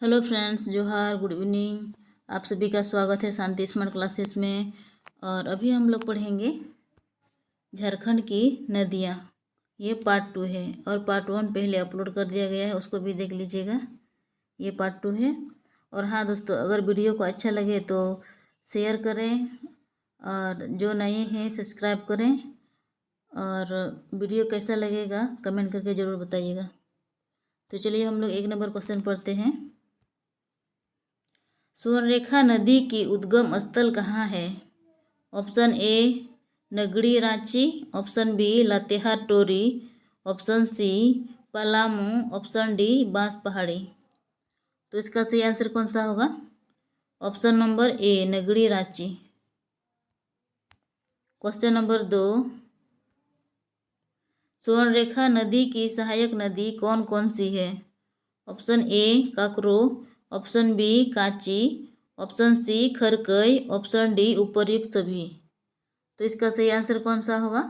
Hello friends, जोहार, good evening. आप सभी का स्वागत है शांति स्मार्ट क्लासेस में। और अभी हम लोग पढ़ेंगे झारखंड की नदियाँ। ये पार्ट 2 है और पार्ट 1 पहले अपलोड कर दिया गया है, उसको भी देख लीजिएगा। ये पार्ट 2 है। और हाँ दोस्तों, अगर वीडियो को अच्छा लगे तो शेयर करें और जो नए हैं सब्सक्राइब करें। और वीडियो कैसा लगेगा कमेंट करके ज़रूर बताइएगा। तो चलिए हम लोग 1 नंबर क्वेश्चन पढ़ते हैं। स्वर्णरेखा नदी की उद्गम स्थल कहाँ है? Option A Nagri Ranchi, option B Latehar Tori, option C Palamu, option D Bans Pahari. तो इसका सही आंसर कौन सा होगा? Option number A Nagri Ranchi. Question number 2, Subarnarekha नदी की सहायक नदी कौन कौन सी है? Option A Kakro, option B Kanchi, option C Kharkai, option D उपर्युक्त सभी। तो इसका सही आंसर कौन सा होगा?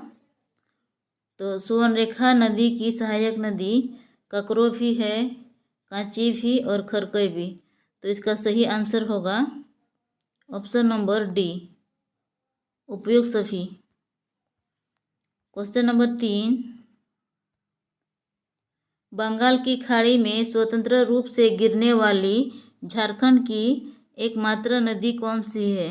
तो स्वर्णरेखा नदी की सहायक नदी काकरो भी है, कांची भी और खरकई भी। तो इसका सही आंसर होगा ऑप्शन नंबर डी उपयुक्त सभी। क्वेश्चन नंबर 3, बंगाल की खाड़ी में स्वतंत्र रूप से गिरने वाली झारखंड की एकमात्र नदी कौन सी है?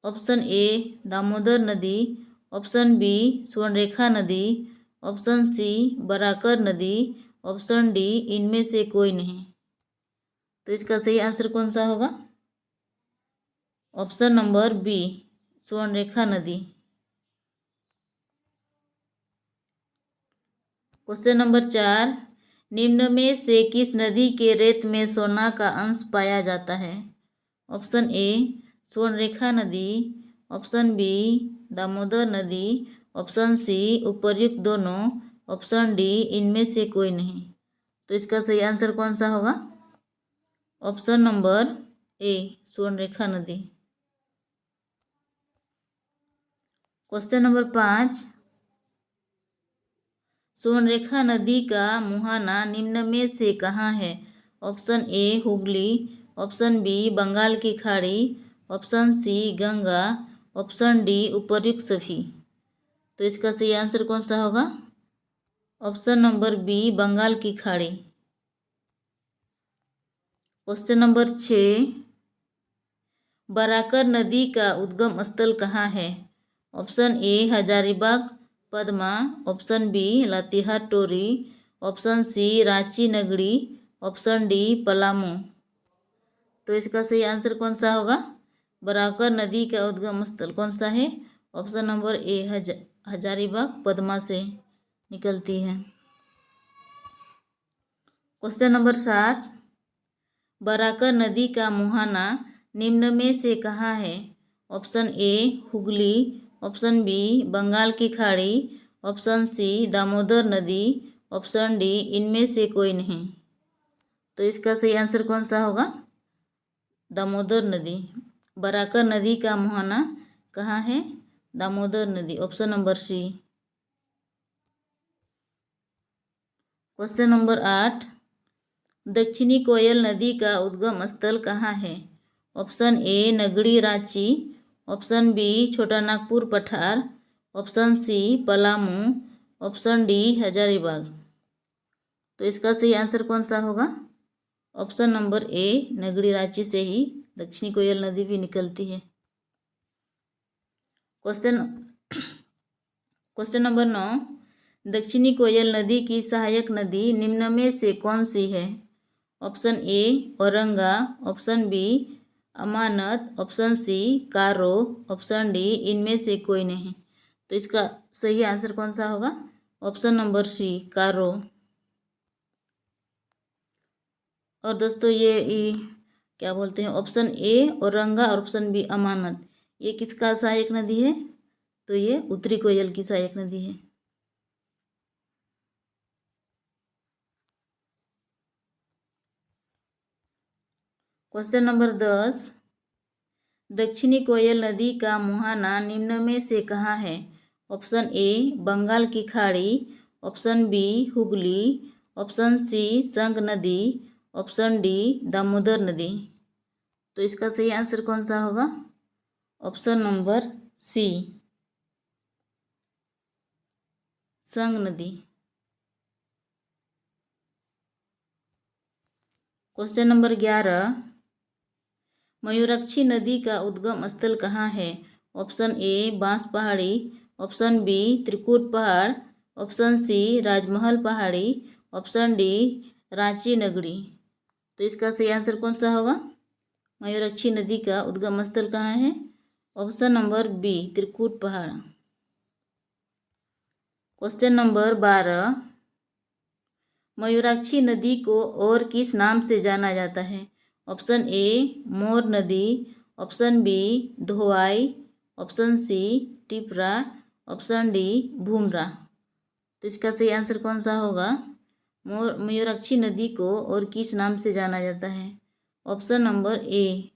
ऑप्शन ए दामोदर नदी, ऑप्शन बी स्वर्णरेखा नदी, ऑप्शन सी बराकर नदी, ऑप्शन डी इनमें से कोई नहीं। तो इसका सही आंसर कौन सा होगा? ऑप्शन नंबर बी स्वर्णरेखा नदी। क्वेश्चन नंबर 4, निम्न में से किस नदी के रेत में सोना का अंश पाया जाता है? ऑप्शन ए स्वर्णरेखा नदी, ऑप्शन बी दामोदर नदी, ऑप्शन सी उपर्युक्त दोनों, ऑप्शन डी इनमें से कोई नहीं। तो इसका सही आंसर कौन सा होगा? ऑप्शन नंबर ए स्वर्णरेखा नदी। क्वेश्चन नंबर 5, स्वर्णरेखा नदी का मुहाना निम्न में से कहाँ है? Option A Hooghly, option B Bengal की खाड़ी, option C Ganga, option D उपर्युक्त सभी। तो इसका सही आंसर कौन सा होगा? ऑप्शन नंबर बी बंगाल की खाड़ी। क्वेश्चन नंबर 6, बराकर नदी का उद्गम स्थल कहाँ है? Option A Hazaribagh Padma, option B Latehar Tori, option C Ranchi Nagri, option D Palamu. तो इसका सही आंसर कौन सा होगा? बराकर नदी का उद्गम स्थल कौन सा है? ऑप्शन नंबर ए हजारीबाग पद्मा से निकलती है। क्वेश्चन नंबर 7, बराकर नदी का मुहाना निम्न में से कहाँ है? Option A Hooghly, option B Bengal की खाड़ी, ऑप्शन सी दामोदर नदी, ऑप्शन डी इनमें से कोई नहीं। तो इसका सही आंसर कौन सा होगा? दामोदर नदी। बराकर नदी का मुहाना कहाँ है? दामोदर नदी, option number C. Question number 8, दक्षिणी कोयल नदी का उद्गम स्थल कहाँ है? Option A Nagri Ranchi, option B Chota Nagpur पठार, option C Palamu, option D Hazaribagh. तो इसका सही आंसर कौन सा होगा? Option number A Nagri Ranchi से ही दक्षिणी कोयल नदी भी निकलती है। क्वेश्चन नंबर 9, दक्षिणी कोयल नदी की सहायक नदी निम्न में से कौन सी है? Option A Auranga, option B Amanat, option C Karo, option D इनमें से कोई नहीं। तो इसका सही आंसर कौन सा होगा? ऑप्शन नंबर सी कारो। और दोस्तों ये क्या बोलते हैं, ऑप्शन ए औरंगा और ऑप्शन बी अमानत, ये किसका सहायक नदी है? तो ये उत्तरी कोयल की सहायक नदी है। क्वेश्चन नंबर 10, दक्षिणी कोयल नदी का मुहाना निम्न में से कहाँ है? ऑप्शन ए बंगाल की खाड़ी, option B Hooghly, option C Sang नदी, ऑप्शन डी दामोदर नदी। तो इसका सही आंसर कौन सा होगा? ऑप्शन नंबर सी संग नदी। क्वेश्चन नंबर 11, मयूराक्षी नदी का उद्गम स्थल कहाँ है? ऑप्शन ए बांस पहाड़ी, ऑप्शन बी त्रिकुट पहाड़, ऑप्शन सी राजमहल पहाड़ी, ऑप्शन डी रांची नगरी। तो इसका सही आंसर कौन सा होगा? मयूराक्षी नदी का उद्गम स्थल कहाँ है? ऑप्शन नंबर बी त्रिकुट पहाड़। क्वेश्चन नंबर 12, मयूराक्षी नदी को और किस नाम से जाना जाता है? ऑप्शन ए मोर नदी, option B Dhowai, option C Tipra, option D Bhumra. तो इसका सही आंसर कौन सा होगा? मयूराक्षी नदी को और किस नाम से जाना जाता है? ऑप्शन नंबर ए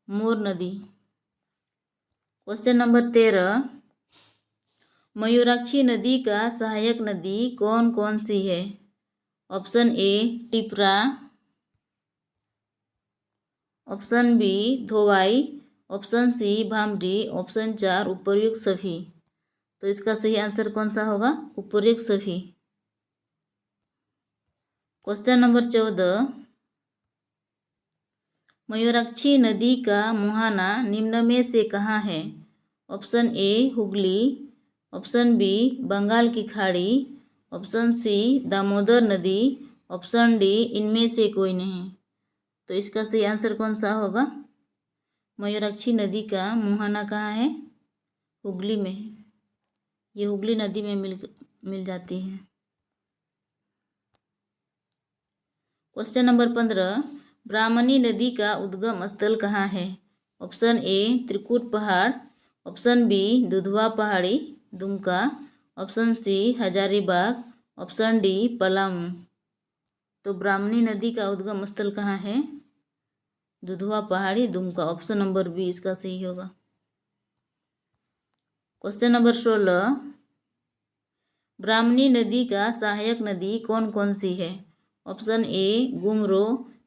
मोर नदी। क्वेश्चन नंबर 13, मयूराक्षी नदी का सहायक नदी कौन कौन सी है? Option A Tipra, option B Dhowai, option C Bhamri, option 4 उपर्युक्त सभी। तो इसका सही आंसर कौन सा होगा? उपर्युक्त सभी। क्वेश्चन नंबर 14, मयूराक्षी नदी का मुहाना निम्न में से कहाँ है? Option A Hooghly, option B Bengal की खाड़ी, ऑप्शन सी दामोदर नदी, ऑप्शन डी इनमें से कोई नहीं। तो इसका सही आंसर कौन सा होगा? मयूराक्षी नदी का मुहाना कहाँ है? हुगली में। ये हुगली नदी में मिल जाती है। क्वेश्चन नंबर 15, ब्राह्मणी नदी का उद्गम स्थल कहाँ है? ऑप्शन ए त्रिकुट पहाड़, option B Dudhwa Pahari Dumka, option C Hazaribagh, option D Palamu. तो ब्राह्मणी नदी का उद्गम स्थल कहाँ है? Dudhwa Pahari Dumka. Option number B इसका सही होगा। क्वेश्चन नंबर 16, ब्राह्मणी नदी का सहायक नदी कौन कौन सी है? Option A Gumro,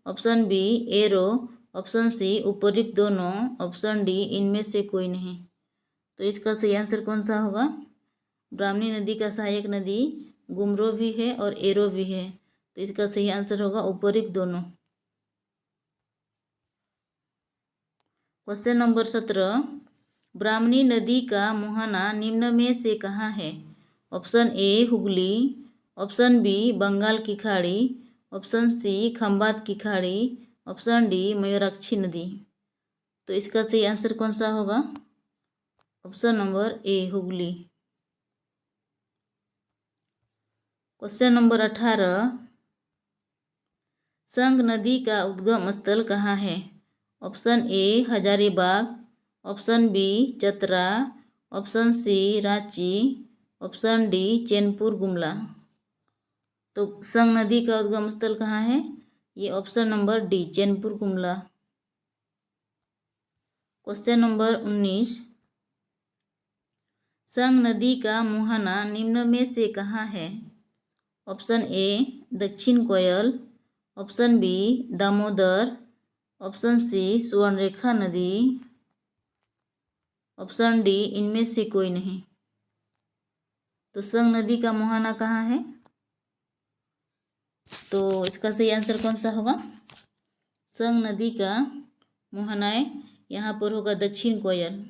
option B Ero, option C उपर्युक्त दोनों, ऑप्शन डी इनमें से कोई नहीं। तो इसका सही आंसर कौन सा होगा? ब्राह्मणी नदी का सहायक नदी गुमरो भी है और एरो भी है। तो इसका सही आंसर होगा उपर्युक्त दोनों। क्वेश्चन नंबर 17, ब्राह्मणी नदी का मुहाना निम्न में से कहाँ है? Option A Hooghly, option B Bengal की खाड़ी, ऑप्शन सी खंबात की खाड़ी, ऑप्शन डी मयूराक्षी नदी। तो इसका सही आंसर कौन सा होगा? Option number A Hooghly. Question number 18, Sang नदी का उद्गम स्थल कहाँ है? Option A Hazaribagh, option B Chatra, option C Ranchi, option D Chainpur Gumla. तो संग नदी का उद्गम स्थल कहाँ है? ये option number D Chainpur Gumla. Question number 19, Sang नदी का मुहाना निम्न में से कहाँ है? Option A Dakshin Koel, option B Damodar, option C Subarnarekha नदी, ऑप्शन डी इनमें से कोई नहीं। तो संग नदी का मुहाना कहाँ है? तो इसका सही आंसर कौन सा होगा? संग नदी का मुहाना यहाँ पर होगा दक्षिण कोयल।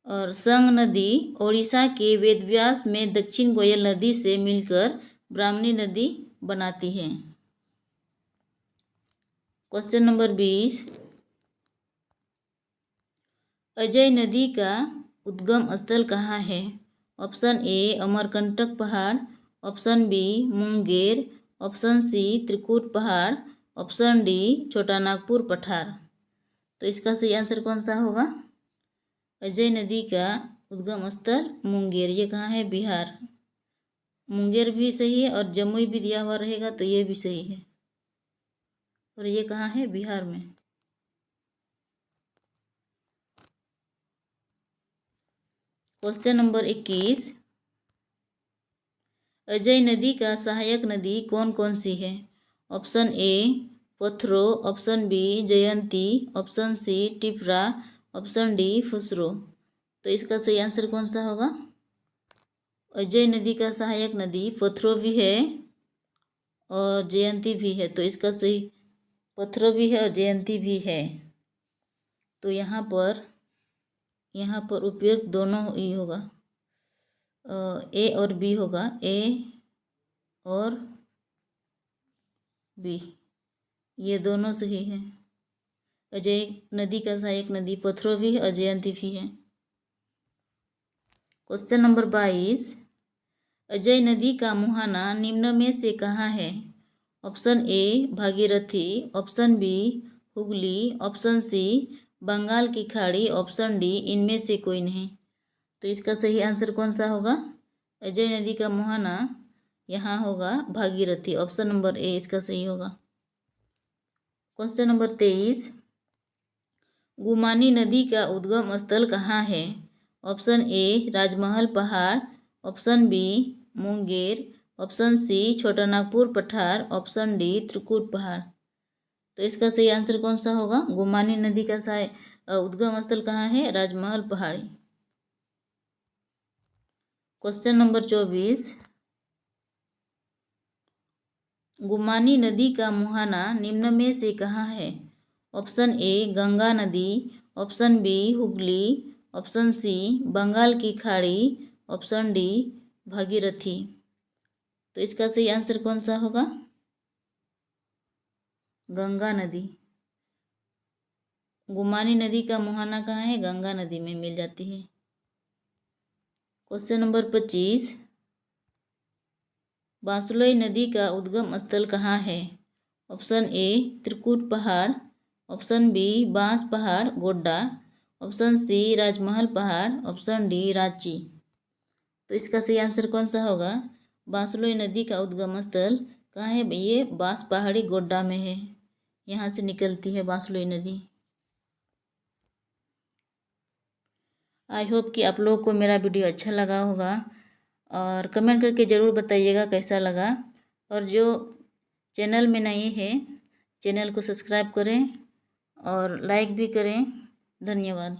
और संग नदी ओडिशा के वेदव्यास में दक्षिण कोयल नदी से मिलकर ब्राह्मणी नदी बनाती है। क्वेश्चन नंबर 20, अजय नदी का उद्गम स्थल कहाँ है? ऑप्शन ए अमरकंटक पहाड़, option B Munger, option C Trikut पहाड़, ऑप्शन डी छोटा नागपुर पठार। तो इसका सही आंसर कौन सा होगा? अजय नदी का उद्गम स्थल मुंगेर। ये कहाँ है? बिहार। मुंगेर भी सही है और जमुई भी दिया हुआ रहेगा तो ये भी सही है। और ये कहाँ है? बिहार में। क्वेश्चन नंबर 21, अजय नदी का सहायक नदी कौन कौन सी है? Option A Pathro, option B Jayanti, option C Tipra, option D Phusro. तो इसका सही आंसर कौन सा होगा? अजय नदी का सहायक नदी पथरो भी है और जयंती भी है। तो इसका सही पथरो भी है और जयंती भी है। तो यहाँ पर उपयुक्त दोनों ही होगा, ए और बी होगा, ए और बी ये दोनों सही है। अजय नदी का सहायक नदी पथरो भी है और जयंती भी है। क्वेश्चन नंबर 22, अजय नदी का मुहाना निम्न में से कहाँ है? Option A Bhagirathi, option B Hooghly, option C Bengal की खाड़ी, ऑप्शन डी इनमें से कोई नहीं। तो इसका सही आंसर कौन सा होगा? अजय नदी का मुहाना यहाँ होगा भागीरथी, ऑप्शन नंबर ए इसका सही होगा। क्वेश्चन नंबर 23, गुमानी नदी का उद्गम स्थल कहाँ है? ऑप्शन ए राजमहल पहाड़, option B Munger, option C Chotanagpur पठार, ऑप्शन डी त्रिकुट पहाड़। तो इसका सही आंसर कौन सा होगा? गुमानी नदी का उद्गम स्थल कहाँ है? राजमहल पहाड़ी। क्वेश्चन नंबर 24, गुमानी नदी का मुहाना निम्न में से कहाँ है? ऑप्शन ए गंगा नदी, option B Hooghly, option C Bengal की खाड़ी, ऑप्शन डी भागीरथी। तो इसका सही आंसर कौन सा होगा? गंगा नदी। गुमानी नदी का मुहाना कहाँ है? गंगा नदी में मिल जाती है। क्वेश्चन नंबर 25, बांसुलई नदी का उद्गम स्थल कहाँ है? ऑप्शन ए त्रिकुट पहाड़, ऑप्शन बी बांस पहाड़ गोड्डा, ऑप्शन सी राजमहल पहाड़, ऑप्शन डी रांची। तो इसका सही आंसर कौन सा होगा? बांसुलई नदी का उद्गम स्थल कहाँ है? ये बांस पहाड़ी गोड्डा में है, यहाँ से निकलती है बांसुलई नदी। आई होप कि आप लोगों को मेरा वीडियो अच्छा लगा होगा और कमेंट करके ज़रूर बताइएगा कैसा लगा। और जो चैनल में नए हैं चैनल को सब्सक्राइब करें और लाइक भी करें। धन्यवाद।